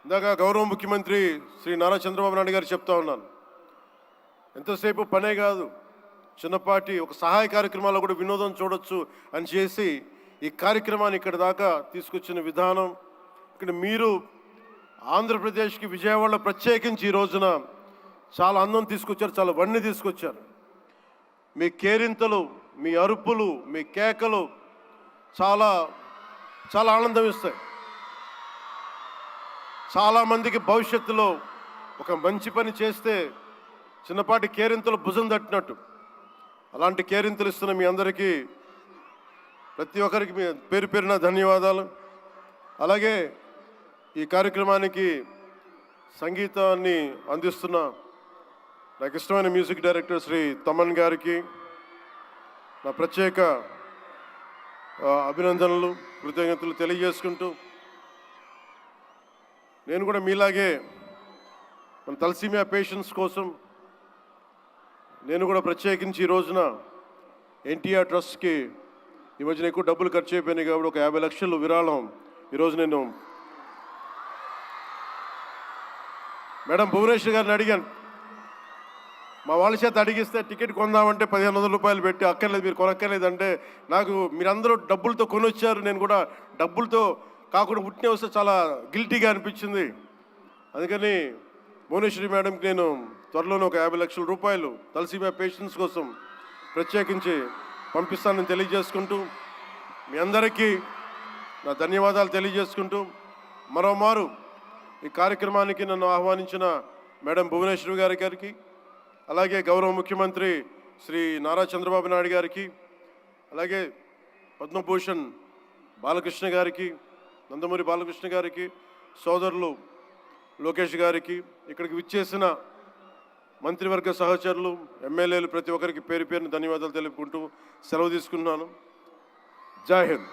ఇందాక గౌరవ ముఖ్యమంత్రి శ్రీ నారా చంద్రబాబు నాయుడు గారు చెప్తా ఉన్నాను. ఎంతసేపు పనే కాదు, చిన్నపాటి ఒక సహాయ కార్యక్రమాల్లో కూడా వినోదం చూడొచ్చు అని చేసి ఈ కార్యక్రమాన్ని ఇక్కడ దాకా తీసుకొచ్చిన విధానం, ఇక్కడ మీరు ఆంధ్రప్రదేశ్కి విజయవాడలో ప్రత్యేకించి ఈ రోజున చాలా అందం తీసుకొచ్చారు, చాలా వన్నె తీసుకొచ్చారు. మీ కేరింతలు, మీ అరుపులు, మీ కేకలు చాలా చాలా ఆనందం ఇస్తాయి. చాలామందికి భవిష్యత్తులో ఒక మంచి పని చేస్తే చిన్నపాటి కేరింతలు భుజం తట్టినట్టు, అలాంటి కేరింతలు ఇస్తున్న మీ అందరికీ ప్రతి ఒక్కరికి మీ పేరు పేరున ధన్యవాదాలు. అలాగే ఈ కార్యక్రమానికి సంగీతాన్ని అందిస్తున్న నాకు ఇష్టమైన మ్యూజిక్ డైరెక్టర్ శ్రీ తమన్ గారికి నా ప్రత్యేక అభినందనలు, కృతజ్ఞతలు తెలియజేసుకుంటూ, నేను కూడా మీలాగే మన తలసీమియా పేషెంట్స్ కోసం నేను కూడా ప్రత్యేకించి ఈ రోజున ఎన్టీఆర్ ట్రస్ట్కి ఈ మధ్యన ఎక్కువ డబ్బులు ఖర్చు అయిపోయినాయి కాబట్టి ఒక 50 లక్షలు విరాళం ఈరోజు నేను మేడం భువనేశ్వర్ గారిని అడిగాను. మా వాళ్ళ చేత అడిగిస్తే టికెట్ కొందామంటే 1500 రూపాయలు పెట్టి అక్కర్లేదు, మీరు కొనక్కర్లేదంటే నాకు మీరందరూ డబ్బులతో కొనొచ్చారు, నేను కూడా డబ్బులతో కాకుండా ఉట్టినే వస్తే చాలా గిల్టీగా అనిపించింది. అందుకని భువనేశ్వరి మేడంకి నేను త్వరలోనే ఒక 50 లక్షల రూపాయలు తలసీమియా పేషెంట్స్ కోసం ప్రత్యేకించి పంపిస్తానని తెలియజేసుకుంటూ, మీ అందరికీ నా ధన్యవాదాలు తెలియజేసుకుంటూ, మరోమారు ఈ కార్యక్రమానికి నన్ను ఆహ్వానించిన మేడం భువనేశ్వరి గారికి, అలాగే గౌరవ ముఖ్యమంత్రి శ్రీ నారా చంద్రబాబు నాయుడు గారికి, అలాగే పద్మభూషణ్ బాలకృష్ణ గారికి, నందమూరి బాలకృష్ణ గారికి, సోదరులు లోకేష్ గారికి, ఇక్కడికి విచ్చేసిన మంత్రివర్గ సహచరులు, ఎమ్మెల్యేలు ప్రతి ఒక్కరికి పేరు పేరున ధన్యవాదాలు తెలుపుకుంటూ సెలవు తీసుకున్నాను. జై హింద్.